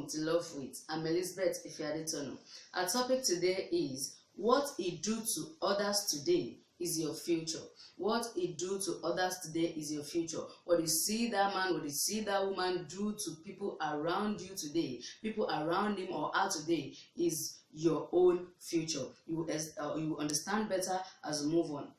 Welcome to Love With. I'm Elizabeth Ife-Adetona. Our topic today is what you do to others today is your future. What you do to others today is your future. What you see that man, what you see that woman do to people around you today, people around him or her today, is your own future. You will understand better as we move on.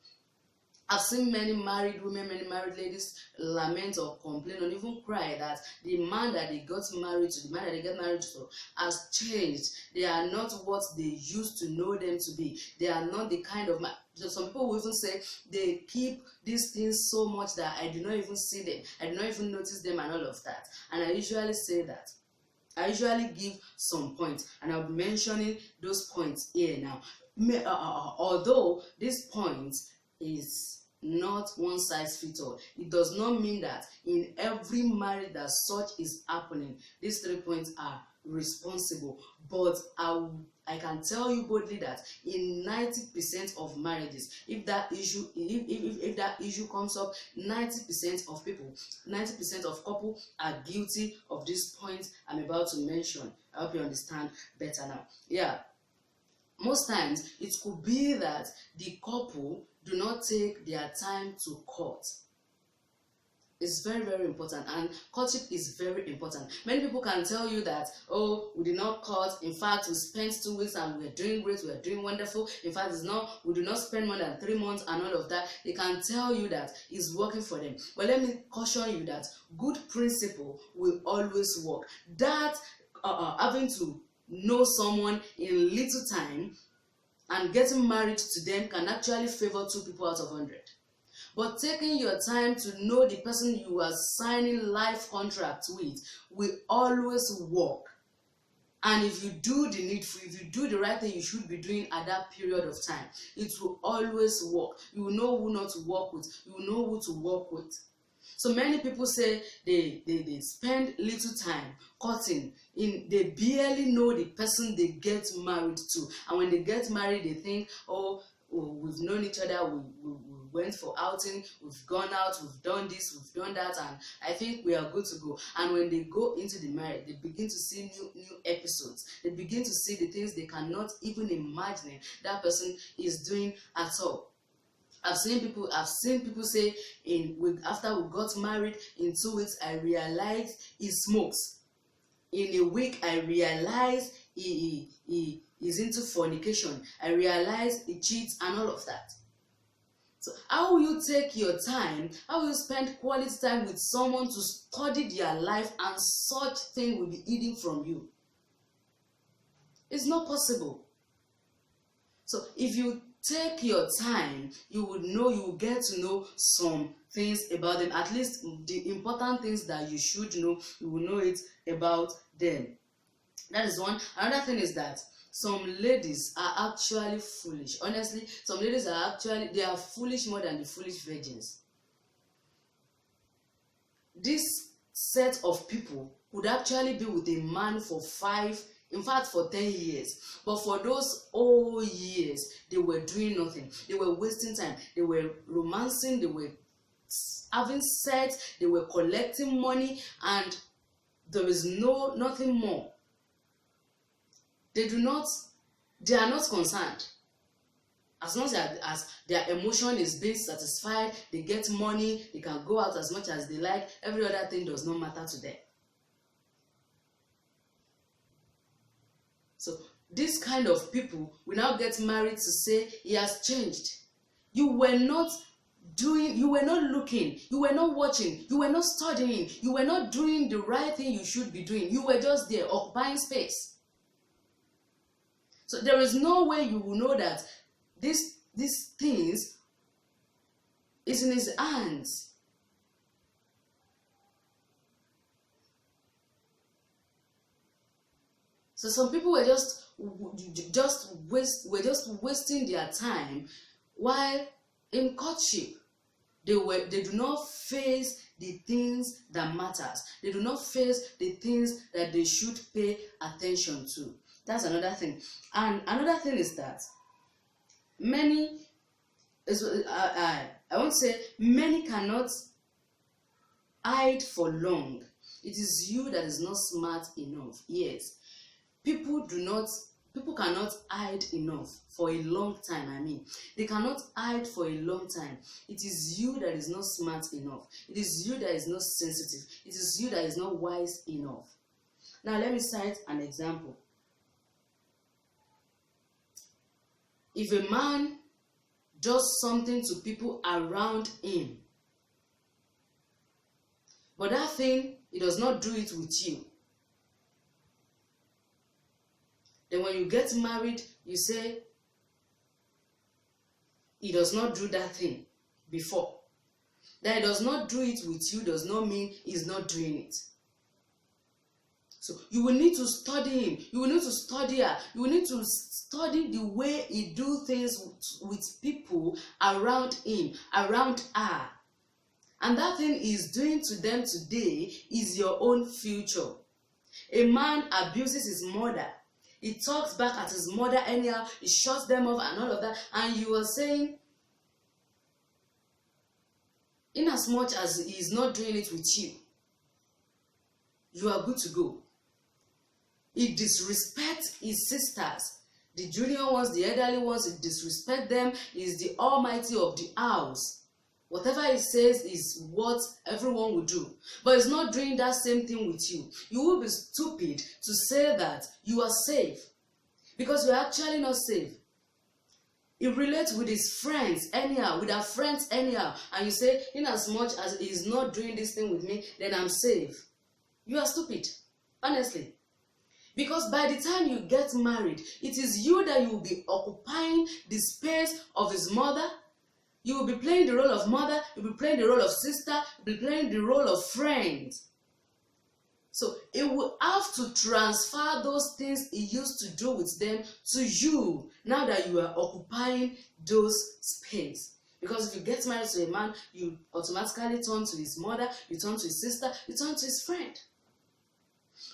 I've seen many married women, many married ladies lament or complain or even cry that the man that they got married to, the man that they get married to, has changed. They are not what they used to know them to be. They are not the kind of man. Some people will even say they keep these things so much that I do not even see them. I do not even notice them and all of that. And I usually say that. I usually give some points, and I'll be mentioning those points here now. Although this point is not one size fits all, it does not mean that in every marriage that such is happening, these 3 points are responsible. But I can tell you boldly that in 90% of marriages, if that issue comes up, 90% of people, 90% of couple are guilty of this point I'm about to mention. I hope you understand better now. Yeah. Most times, it could be that the couple do not take their time to court. It's very, very important, and courtship is very important. Many people can tell you that, oh, we did not court. In fact, we spent 2 weeks and we're doing great, we're doing wonderful. In fact, we do not spend more than 3 months and all of that. They can tell you that it's working for them. But let me caution you that good principle will always work. That having to know someone in little time and getting married to them can actually favor 2 people out of 100. But taking your time to know the person you are signing life contract with will always work. And if you do the needful, if you do the right thing you should be doing at that period of time, it will always work. You will know who not to work with. You will know who to work with. So many people say they spend little time courting. They barely know the person they get married to. And when they get married, they think, oh we've known each other, we went for outing, we've gone out, we've done this, we've done that, and I think we are good to go. And when they go into the marriage, they begin to see new episodes. They begin to see the things they cannot even imagine that person is doing at all. I've seen people say after we got married, in 2 weeks I realized he smokes. In a week I realized he is into fornication. I realized he cheats and all of that. So how will you take your time? How will you spend quality time with someone to study their life and such thing will be hidden from you? It's not possible. So if you take your time, you will get to know some things about them. At least the important things that you should know, you will know it about them. That is one. Another thing is that some ladies are actually foolish. Honestly, some ladies they are foolish more than the foolish virgins. This set of people would actually be with a man for 5, in fact for 10 years. But for those whole years, they were doing nothing. They were wasting time. They were romancing. They were having sex. They were collecting money, and there is nothing more. They are not concerned. As long as their emotion is being satisfied, they get money, they can go out as much as they like. Every other thing does not matter to them. So this kind of people will now get married to say he has changed. You were not looking, you were not watching, you were not studying, you were not doing the right thing you should be doing. You were just there occupying space. So there is no way you will know that these things is in his hands. So some people were just wasting their time, while in courtship they do not face the things that matters. They do not face the things that they should pay attention to. That's another thing. And another thing is that many cannot hide for long. It is you that is not smart enough. Yes. People cannot hide enough for a long time. I mean, they cannot hide for a long time. It is you that is not smart enough. It is you that is not sensitive. It is you that is not wise enough. Now, let me cite an example. If a man does something to people around him, but that thing, he does not do it with you, then when you get married, you say, he does not do that thing before. That he does not do it with you does not mean he's not doing it. So you will need to study him. You will need to study her. You will need to study the way he do things with people around him, around her. And that thing he's doing to them today is your own future. A man abuses his mother. He talks back at his mother anyhow. He shuts them off and all of that. And you are saying, in as much as he is not doing it with you, you are good to go. He disrespects his sisters, the junior ones, the elderly ones. He disrespects them. He is the almighty of the house. Whatever he says is what everyone will do. But he's not doing that same thing with you. You will be stupid to say that you are safe, because you're actually not safe. He relates with his friends anyhow, with our friends anyhow, and you say, in as much as he's not doing this thing with me, then I'm safe. You are stupid, honestly. Because by the time you get married, it is you that you will be occupying the space of his mother. You will be playing the role of mother, you'll be playing the role of sister, you'll be playing the role of friend. So it will have to transfer those things he used to do with them to you, now that you are occupying those space. Because if you get married to a man, you automatically turn to his mother, you turn to his sister, you turn to his friend.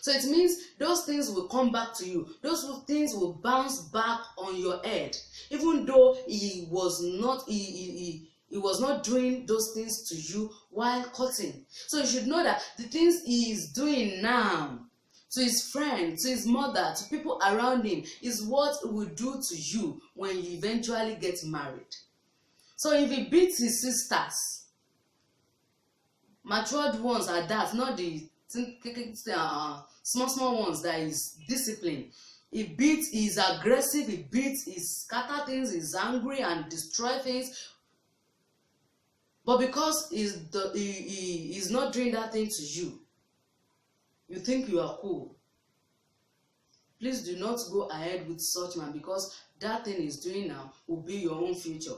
So it means those things will come back to you. Those things will bounce back on your head, even though he was not doing those things to you while courting. So you should know that the things he is doing now to his friend, to his mother, to people around him is what he will do to you when you eventually get married. So if he beats his sisters, matured ones are that, not the small ones that is disciplined. He beats, he is aggressive, he beats, he scatter things, he's angry and destroy things. But because he is not doing that thing to you, you think you are cool. Please do not go ahead with such man, because that thing he's doing now will be your own future.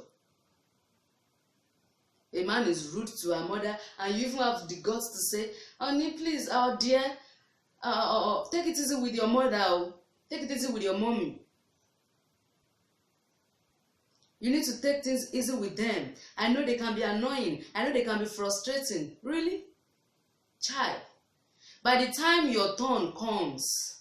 A man is rude to her mother, and you even have the guts to say, honey, please, oh dear, take it easy with your mother, take it easy with your mommy. You need to take things easy with them. I know they can be annoying. I know they can be frustrating. Really? Child, by the time your turn comes,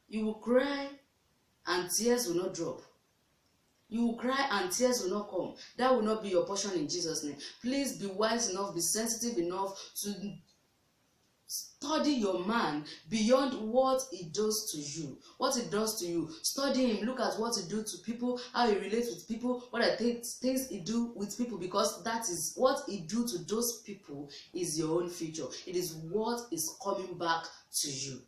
you will cry and tears will not drop. You will cry and tears will not come. That will not be your portion in Jesus' name. Please be wise enough, be sensitive enough to study your man beyond what he does to you. What he does to you. Study him. Look at what he do to people, how he relates with people, what are things he do with people, because that is what he do to those people is your own future. It is what is coming back to you.